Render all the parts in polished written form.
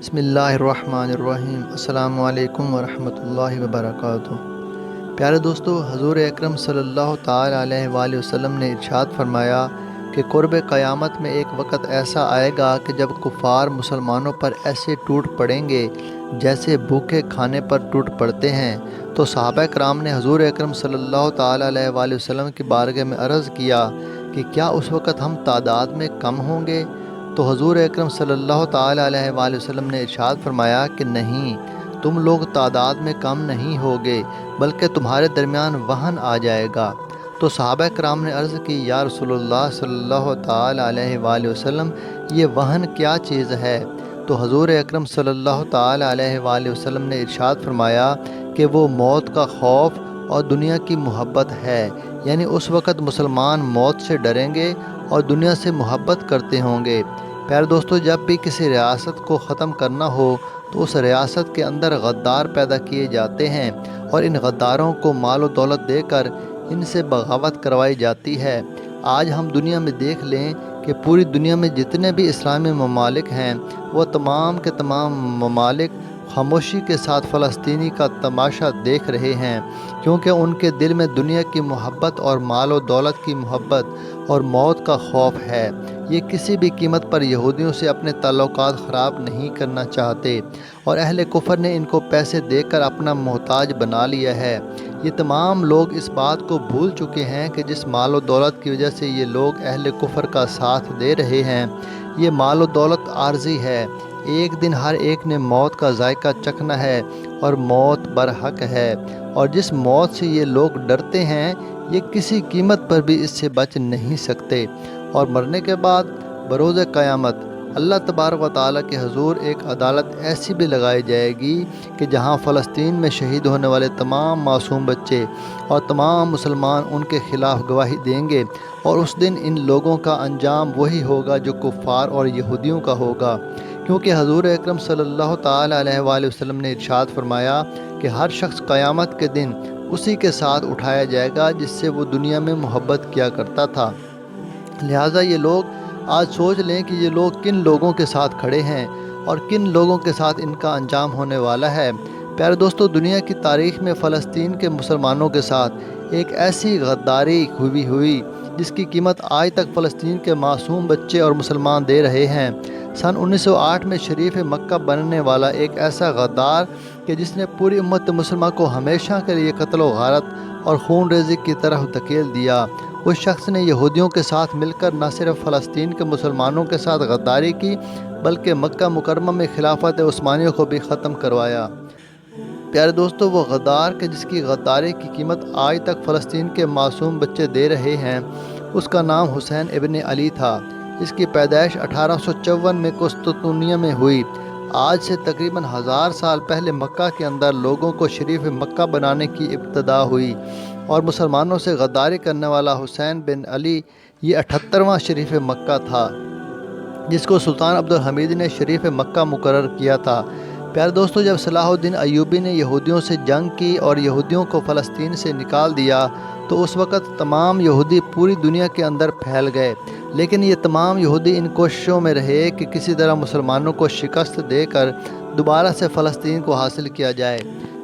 بسم اللہ الرحمن الرحیم۔ السلام علیکم ورحمۃ اللہ وبرکاتہ۔ پیارے دوستو، حضور اکرم صلی اللہ تعالیٰ علیہ وآلہ وسلم نے ارشاد فرمایا کہ قرب قیامت میں ایک وقت ایسا آئے گا کہ جب کفار مسلمانوں پر ایسے ٹوٹ پڑیں گے جیسے بھوکے کھانے پر ٹوٹ پڑتے ہیں۔ تو صحابہ کرام نے حضور اکرم صلی اللہ تعالیٰ علیہ وآلہ وسلم کی بارگاہ میں عرض کیا کہ کیا اس وقت ہم تعداد میں کم ہوں گے؟ تو حضور اکرم صلی اللہ تعالیٰ علیہ وآلہ وسلم نے ارشاد فرمایا کہ نہیں، تم لوگ تعداد میں کم نہیں ہوگے بلکہ تمہارے درمیان وہن آ جائے گا۔ تو صحابہ کرام نے عرض کی، یا رسول اللہ صلی اللہ تعالیٰ علیہ وآلہ وسلم، یہ وہن کیا چیز ہے؟ تو حضور اکرم صلی اللہ تعالیٰ علیہ وآلہ وسلم نے ارشاد فرمایا کہ وہ موت کا خوف اور دنیا کی محبت ہے، یعنی اس وقت مسلمان موت سے ڈریں گے اور دنیا سے محبت کرتے ہوں گے۔ پیارے دوستو، جب بھی کسی ریاست کو ختم کرنا ہو تو اس ریاست کے اندر غدار پیدا کیے جاتے ہیں اور ان غداروں کو مال و دولت دے کر ان سے بغاوت کروائی جاتی ہے۔ آج ہم دنیا میں دیکھ لیں کہ پوری دنیا میں جتنے بھی اسلامی ممالک ہیں وہ تمام کے تمام ممالک خاموشی کے ساتھ فلسطینی کا تماشا دیکھ رہے ہیں، کیونکہ ان کے دل میں دنیا کی محبت اور مال و دولت کی محبت اور موت کا خوف ہے۔ یہ کسی بھی قیمت پر یہودیوں سے اپنے تعلقات خراب نہیں کرنا چاہتے اور اہل کفر نے ان کو پیسے دے کر اپنا محتاج بنا لیا ہے۔ یہ تمام لوگ اس بات کو بھول چکے ہیں کہ جس مال و دولت کی وجہ سے یہ لوگ اہل کفر کا ساتھ دے رہے ہیں، یہ مال و دولت عارضی ہے۔ ایک دن ہر ایک نے موت کا ذائقہ چکھنا ہے اور موت برحق ہے، اور جس موت سے یہ لوگ ڈرتے ہیں یہ کسی قیمت پر بھی اس سے بچ نہیں سکتے۔ اور مرنے کے بعد بروز قیامت اللہ تبارک و تعالیٰ کے حضور ایک عدالت ایسی بھی لگائی جائے گی کہ جہاں فلسطین میں شہید ہونے والے تمام معصوم بچے اور تمام مسلمان ان کے خلاف گواہی دیں گے، اور اس دن ان لوگوں کا انجام وہی ہوگا جو کفار اور یہودیوں کا ہوگا، کیونکہ حضور اکرم صلی اللہ تعالیٰ علیہ وآلہ وسلم نے ارشاد فرمایا کہ ہر شخص قیامت کے دن اسی کے ساتھ اٹھایا جائے گا جس سے وہ دنیا میں محبت کیا کرتا تھا۔ لہٰذا یہ لوگ آج سوچ لیں کہ یہ لوگ کن لوگوں کے ساتھ کھڑے ہیں اور کن لوگوں کے ساتھ ان کا انجام ہونے والا ہے۔ پیارے دوستو، دنیا کی تاریخ میں فلسطین کے مسلمانوں کے ساتھ ایک ایسی غداری ہوئی جس کی قیمت آج تک فلسطین کے معصوم بچے اور مسلمان دے رہے ہیں۔ سن 1908 میں شریف مکہ بننے والا ایک ایسا غدار کہ جس نے پوری امت مسلمہ کو ہمیشہ کے لیے قتل و غارت اور خون ریزی کی طرح دھکیل دیا، اس شخص نے یہودیوں کے ساتھ مل کر نہ صرف فلسطین کے مسلمانوں کے ساتھ غداری کی بلکہ مکہ مکرمہ میں خلافت عثمانیہ کو بھی ختم کروایا۔ پیارے دوستو، وہ غدار کہ جس کی غداری کی قیمت آج تک فلسطین کے معصوم بچے دے رہے ہیں، اس کا نام حسین ابن علی تھا۔ اس کی پیدائش 1854 میں قسطنطنیہ میں ہوئی۔ آج سے تقریباً 1000 سال پہلے مکہ کے اندر لوگوں کو شریف مکہ بنانے کی ابتدا ہوئی، اور مسلمانوں سے غداری کرنے والا حسین بن علی یہ 78واں شریف مکہ تھا جس کو سلطان عبدالحمید نے شریف مکہ مقرر کیا تھا۔ پیارے دوستو، جب صلاح الدین ایوبی نے یہودیوں سے جنگ کی اور یہودیوں کو فلسطین سے نکال دیا تو اس وقت تمام یہودی پوری دنیا کے اندر پھیل گئے، لیکن یہ تمام یہودی ان کوششوں میں رہے کہ کسی طرح مسلمانوں کو شکست دے کر دوبارہ سے فلسطین کو حاصل کیا جائے۔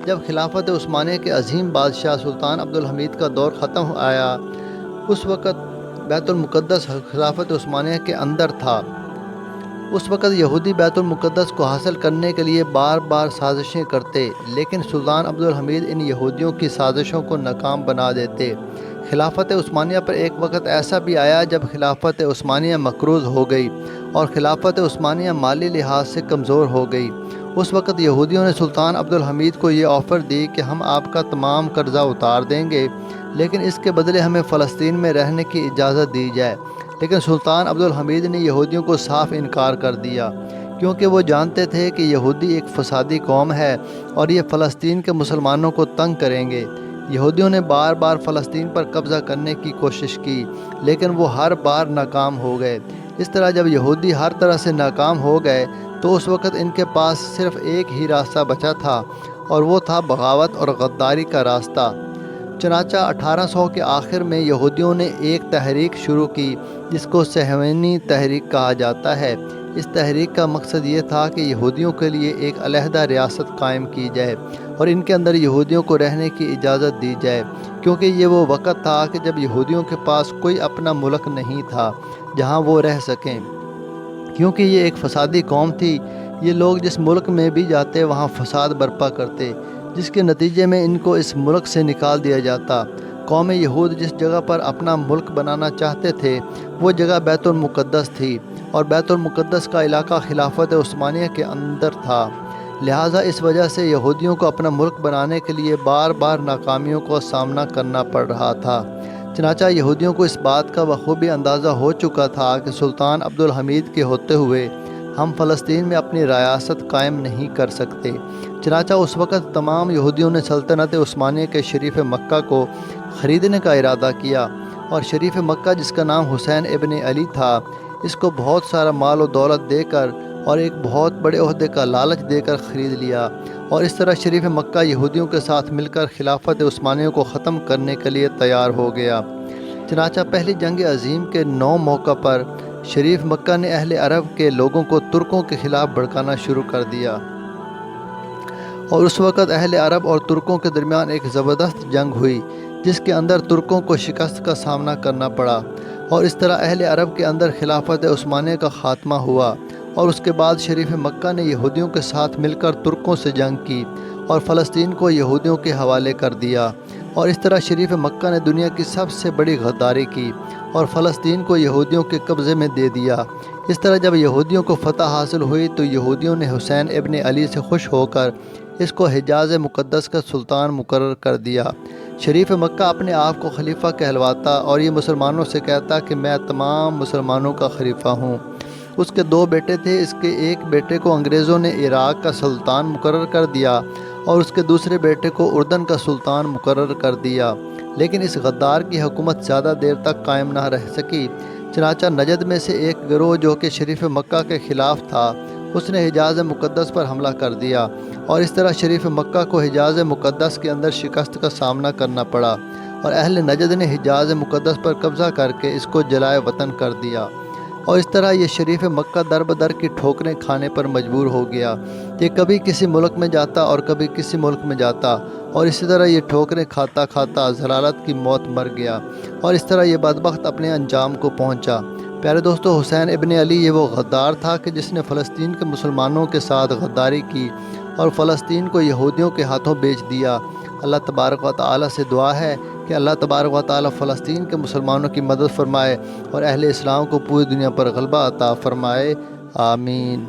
جب خلافت عثمانیہ کے عظیم بادشاہ سلطان عبدالحمید کا دور ختم آیا، اس وقت بیت المقدس خلافت عثمانیہ کے اندر تھا۔ اس وقت یہودی بیت المقدس کو حاصل کرنے کے لیے بار بار سازشیں کرتے، لیکن سلطان عبدالحمید ان یہودیوں کی سازشوں کو ناکام بنا دیتے۔ خلافت عثمانیہ پر ایک وقت ایسا بھی آیا جب خلافت عثمانیہ مقروض ہو گئی اور خلافت عثمانیہ مالی لحاظ سے کمزور ہو گئی۔ اس وقت یہودیوں نے سلطان عبدالحمید کو یہ آفر دی کہ ہم آپ کا تمام قرضہ اتار دیں گے، لیکن اس کے بدلے ہمیں فلسطین میں رہنے کی اجازت دی جائے۔ لیکن سلطان عبدالحمید نے یہودیوں کو صاف انکار کر دیا، کیونکہ وہ جانتے تھے کہ یہودی ایک فسادی قوم ہے اور یہ فلسطین کے مسلمانوں کو تنگ کریں گے۔ یہودیوں نے بار بار فلسطین پر قبضہ کرنے کی کوشش کی، لیکن وہ ہر بار ناکام ہو گئے۔ اس طرح جب یہودی ہر طرح سے ناکام ہو گئے تو اس وقت ان کے پاس صرف ایک ہی راستہ بچا تھا، اور وہ تھا بغاوت اور غداری کا راستہ۔ چنانچہ 1800 کے آخر میں یہودیوں نے ایک تحریک شروع کی جس کو صہیونی تحریک کہا جاتا ہے۔ اس تحریک کا مقصد یہ تھا کہ یہودیوں کے لیے ایک علیحدہ ریاست قائم کی جائے اور ان کے اندر یہودیوں کو رہنے کی اجازت دی جائے، کیونکہ یہ وہ وقت تھا کہ جب یہودیوں کے پاس کوئی اپنا ملک نہیں تھا جہاں وہ رہ سکیں، کیونکہ یہ ایک فسادی قوم تھی۔ یہ لوگ جس ملک میں بھی جاتے وہاں فساد برپا کرتے، جس کے نتیجے میں ان کو اس ملک سے نکال دیا جاتا۔ قوم یہود جس جگہ پر اپنا ملک بنانا چاہتے تھے وہ جگہ بیت المقدس تھی، اور بیت المقدس کا علاقہ خلافت عثمانیہ کے اندر تھا۔ لہٰذا اس وجہ سے یہودیوں کو اپنا ملک بنانے کے لیے بار بار ناکامیوں کا سامنا کرنا پڑ رہا تھا۔ چنانچہ یہودیوں کو اس بات کا بخوبی اندازہ ہو چکا تھا کہ سلطان عبدالحمید کے ہوتے ہوئے ہم فلسطین میں اپنی ریاست قائم نہیں کر سکتے۔ چنانچہ اس وقت تمام یہودیوں نے سلطنت عثمانیہ کے شریف مکہ کو خریدنے کا ارادہ کیا، اور شریف مکہ جس کا نام حسین ابن علی تھا، اس کو بہت سارا مال و دولت دے کر اور ایک بہت بڑے عہدے کا لالچ دے کر خرید لیا، اور اس طرح شریف مکہ یہودیوں کے ساتھ مل کر خلافت عثمانیہ کو ختم کرنے کے لیے تیار ہو گیا۔ چنانچہ پہلی جنگ عظیم کے 9 موقع پر شریف مکہ نے اہل عرب کے لوگوں کو ترکوں کے خلاف بھڑکانا شروع کر دیا، اور اس وقت اہل عرب اور ترکوں کے درمیان ایک زبردست جنگ ہوئی جس کے اندر ترکوں کو شکست کا سامنا کرنا پڑا، اور اس طرح اہل عرب کے اندر خلافت عثمانیہ کا خاتمہ ہوا۔ اور اس کے بعد شریف مکہ نے یہودیوں کے ساتھ مل کر ترکوں سے جنگ کی اور فلسطین کو یہودیوں کے حوالے کر دیا، اور اس طرح شریف مکہ نے دنیا کی سب سے بڑی غداری کی اور فلسطین کو یہودیوں کے قبضے میں دے دیا۔ اس طرح جب یہودیوں کو فتح حاصل ہوئی تو یہودیوں نے حسین ابن علی سے خوش ہو کر اس کو حجاز مقدس کا سلطان مقرر کر دیا۔ شریف مکہ اپنے آپ کو خلیفہ کہلواتا اور یہ مسلمانوں سے کہتا کہ میں تمام مسلمانوں کا خلیفہ ہوں۔ اس کے 2 بیٹے تھے، اس کے ایک بیٹے کو انگریزوں نے عراق کا سلطان مقرر کر دیا اور اس کے دوسرے بیٹے کو اردن کا سلطان مقرر کر دیا، لیکن اس غدار کی حکومت زیادہ دیر تک قائم نہ رہ سکی۔ چنانچہ نجد میں سے ایک گروہ جو کہ شریف مکہ کے خلاف تھا، اس نے حجاز مقدس پر حملہ کر دیا، اور اس طرح شریف مکہ کو حجاز مقدس کے اندر شکست کا سامنا کرنا پڑا، اور اہل نجد نے حجاز مقدس پر قبضہ کر کے اس کو جلائے وطن کر دیا، اور اس طرح یہ شریف مکہ در بدر کی ٹھوکریں کھانے پر مجبور ہو گیا۔ یہ کبھی کسی ملک میں جاتا اور کبھی کسی ملک میں جاتا، اور اسی طرح یہ ٹھوکریں کھاتا کھاتا ضلالت کی موت مر گیا، اور اس طرح یہ بدبخت اپنے انجام کو پہنچا۔ پیارے دوستو، حسین ابن علی یہ وہ غدار تھا کہ جس نے فلسطین کے مسلمانوں کے ساتھ غداری کی اور فلسطین کو یہودیوں کے ہاتھوں بیچ دیا۔ اللہ تبارک و تعالیٰ سے دعا ہے کہ اللہ تبارک و تعالیٰ فلسطین کے مسلمانوں کی مدد فرمائے اور اہل اسلام کو پوری دنیا پر غلبہ عطا فرمائے، آمین۔